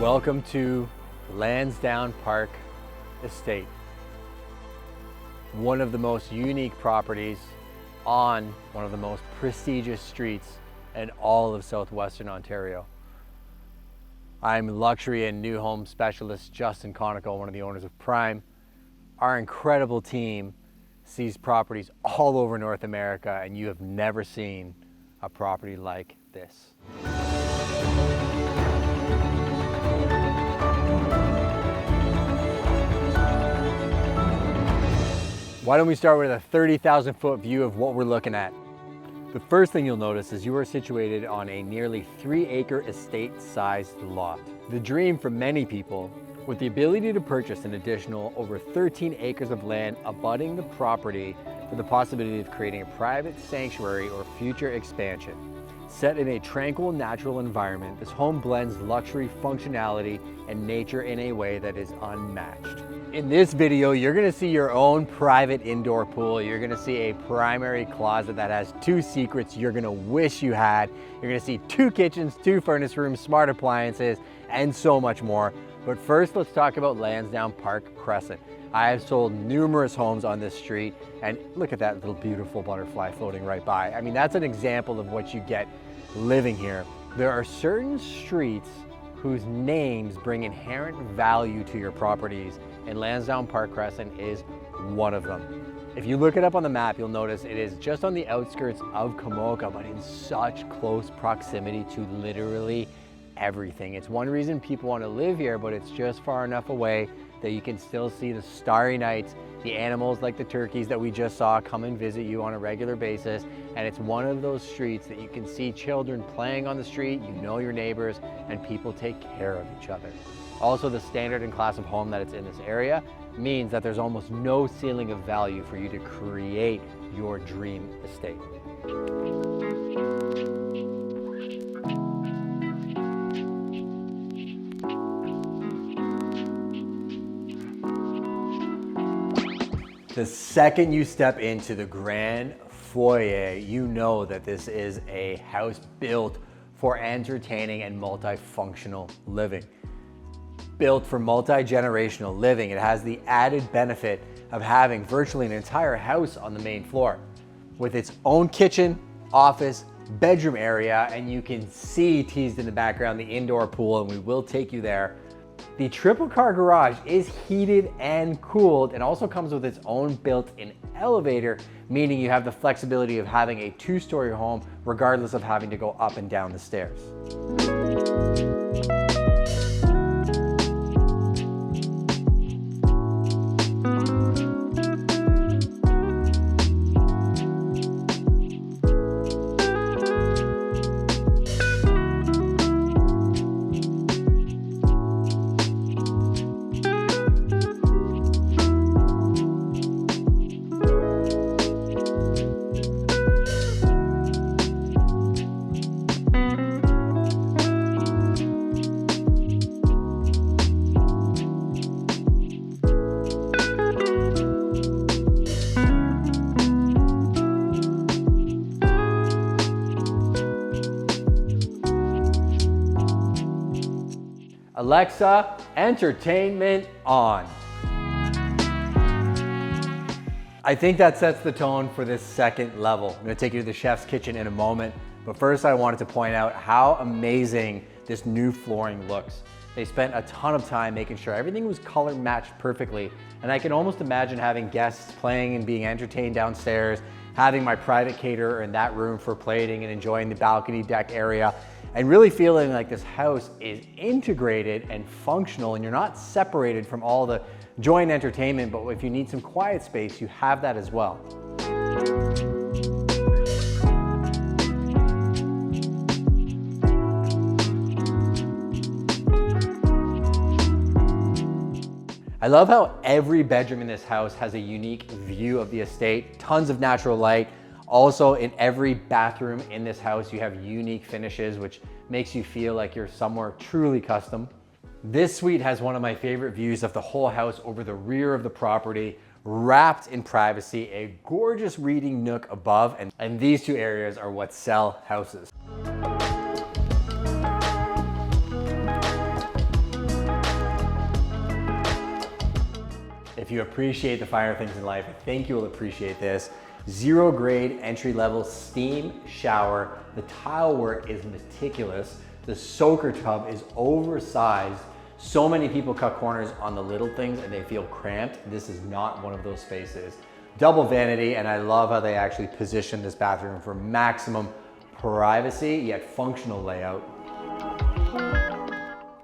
Welcome to Lansdowne Park Estate. One of the most unique properties on one of the most prestigious streets in all of southwestern Ontario. I'm luxury and new home specialist Justin Konikow, one of the owners of Prime. Our incredible team sees properties all over North America, and you have never seen a property like this. Why don't we start with a 30,000 foot view of what we're looking at? The first thing you'll notice is you are situated on a nearly 3-acre estate-sized lot. The dream for many people, with the ability to purchase an additional over 13 acres of land abutting the property for the possibility of creating a private sanctuary or future expansion. Set in a tranquil, natural environment, this home blends luxury, functionality, and nature in a way that is unmatched. In this video, you're gonna see your own private indoor pool. You're gonna see a primary closet that has 2 secrets you're gonna wish you had. You're gonna see 2 kitchens, 2 furnace rooms, smart appliances, and so much more. But first, let's talk about Lansdowne Park, Crescent. I have sold numerous homes on this street, and look at that little beautiful butterfly floating right by. I mean, that's an example of what you get living here. There are certain streets whose names bring inherent value to your properties, and Lansdowne Park Crescent is one of them. If you look it up on the map, you'll notice it is just on the outskirts of Komoka, but in such close proximity to literally everything. It's one reason people want to live here, but it's just far enough away that you can still see the starry nights, the animals like the turkeys that we just saw come and visit you on a regular basis. And it's one of those streets that you can see children playing on the street, you know your neighbors, and people take care of each other. Also, the standard and class of home that it's in this area means that there's almost no ceiling of value for you to create your dream estate. The second you step into the grand foyer, you know that this is a house built for entertaining and multifunctional living. Built for multi-generational living, it has the added benefit of having virtually an entire house on the main floor with its own kitchen, office, bedroom area, and you can see teased in the background the indoor pool, and we will take you there. The triple car garage is heated and cooled and also comes with its own built-in elevator, meaning you have the flexibility of having a 2-story home regardless of having to go up and down the stairs. Alexa, entertainment on. I think that sets the tone for this second level. I'm gonna take you to the chef's kitchen in a moment, but first I wanted to point out how amazing this new flooring looks. They spent a ton of time making sure everything was color matched perfectly, and I can almost imagine having guests playing and being entertained downstairs, having my private caterer in that room for plating and enjoying the balcony deck area, and really feeling like this house is integrated and functional, and you're not separated from all the joy and entertainment, but if you need some quiet space, you have that as well. I love how every bedroom in this house has a unique view of the estate, tons of natural light. Also, in every bathroom in this house, you have unique finishes, which makes you feel like you're somewhere truly custom. This suite has one of my favorite views of the whole house over the rear of the property, wrapped in privacy, a gorgeous reading nook above, and these 2 areas are what sell houses. If you appreciate the finer things in life, I think you will appreciate this. 0 grade entry-level steam shower. The tile work is meticulous. The soaker tub is oversized. So many people cut corners on the little things and they feel cramped. This is not one of those spaces. Double vanity, and I love how they actually position this bathroom for maximum privacy, yet functional layout.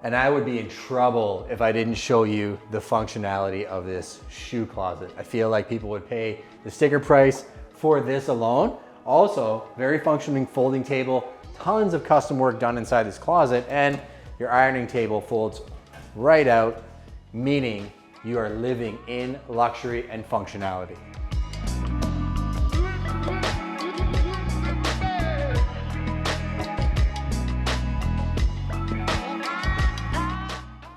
And I would be in trouble if I didn't show you the functionality of this shoe closet. I feel like people would pay the sticker price for this alone. Also, very functioning folding table, tons of custom work done inside this closet, and your ironing table folds right out, meaning you are living in luxury and functionality.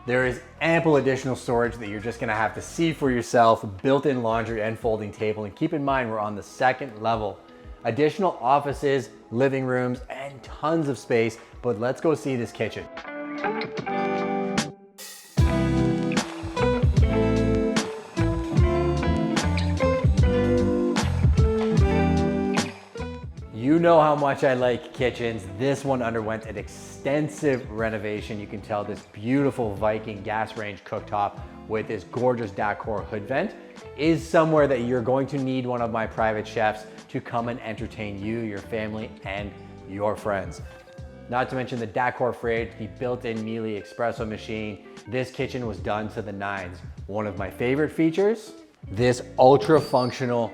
There is ample additional storage that you're just gonna have to see for yourself, built-in laundry and folding table. And keep in mind, we're on the 2nd level. Additional offices, living rooms, and tons of space, but let's go see this kitchen. You know how much I like kitchens. This one underwent an extensive renovation. You can tell this beautiful Viking gas range cooktop with this gorgeous Dacor hood vent is somewhere that you're going to need one of my private chefs to come and entertain you, your family, and your friends. Not to mention the Dacor fridge, the built-in Miele espresso machine. This kitchen was done to the nines. One of my favorite features, this ultra functional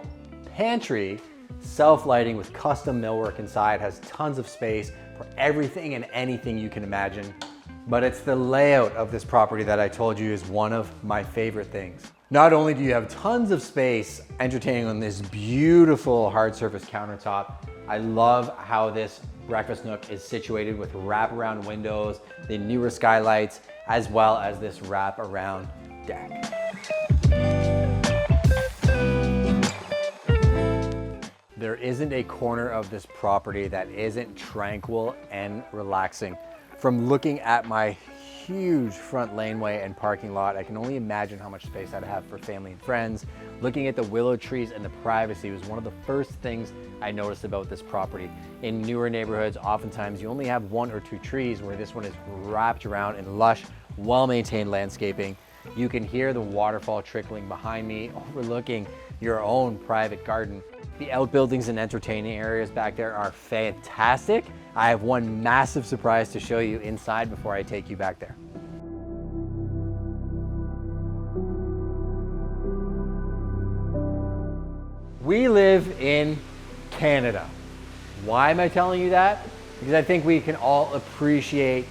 pantry, self-lighting with custom millwork inside, has tons of space for everything and anything you can imagine. But it's the layout of this property that I told you is one of my favorite things. Not only do you have tons of space entertaining on this beautiful hard surface countertop, I love how this breakfast nook is situated with wraparound windows, the newer skylights, as well as this wraparound deck. There isn't a corner of this property that isn't tranquil and relaxing. From looking at my huge front laneway and parking lot, I can only imagine how much space I'd have for family and friends. Looking at the willow trees and the privacy was one of the first things I noticed about this property. In newer neighborhoods, oftentimes you only have 1 or 2 trees, where this one is wrapped around in lush, well-maintained landscaping. You can hear the waterfall trickling behind me, overlooking your own private garden. The outbuildings and entertaining areas back there are fantastic. I have one massive surprise to show you inside before I take you back there. We live in Canada. Why am I telling you that? Because I think we can all appreciate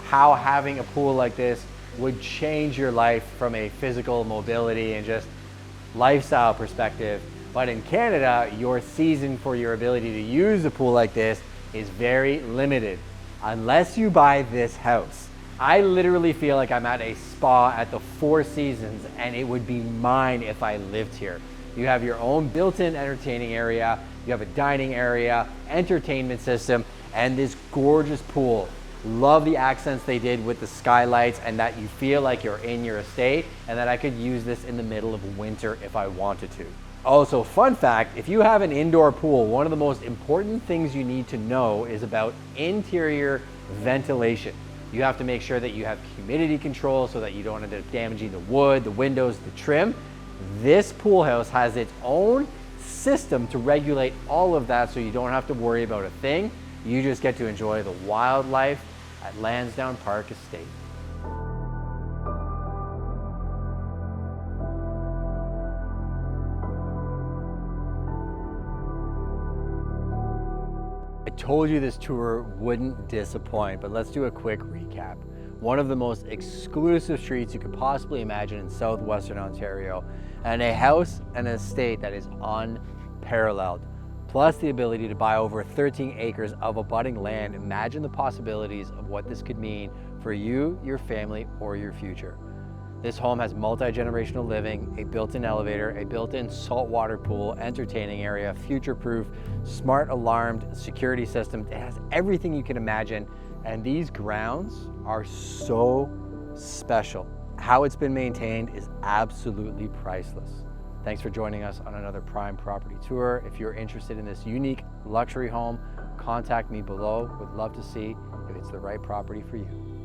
how having a pool like this would change your life from a physical mobility and just lifestyle perspective. But in Canada, your season for your ability to use a pool like this is very limited, unless you buy this house. I literally feel like I'm at a spa at the Four Seasons, and it would be mine if I lived here. You have your own built-in entertaining area, you have a dining area, entertainment system, and this gorgeous pool. Love the accents they did with the skylights, and that you feel like you're in your estate, and that I could use this in the middle of winter if I wanted to. Also, fun fact, if you have an indoor pool, one of the most important things you need to know is about interior ventilation. You have to make sure that you have humidity control so that you don't end up damaging the wood, the windows, the trim. This pool house has its own system to regulate all of that, so you don't have to worry about a thing. You just get to enjoy the wildlife at Lansdowne Park Estate. I told you this tour wouldn't disappoint, but let's do a quick recap. One of the most exclusive streets you could possibly imagine in southwestern Ontario, and a house and an estate that is unparalleled. Plus the ability to buy over 13 acres of abutting land. Imagine the possibilities of what this could mean for you, your family, or your future. This home has multi-generational living, a built-in elevator, a built-in saltwater pool, entertaining area, future-proof, smart alarmed security system. It has everything you can imagine, and these grounds are so special. how it's been maintained is absolutely priceless. Thanks for joining us on another Prime Property Tour. If you're interested in this unique luxury home, contact me below. Would love to see if it's the right property for you.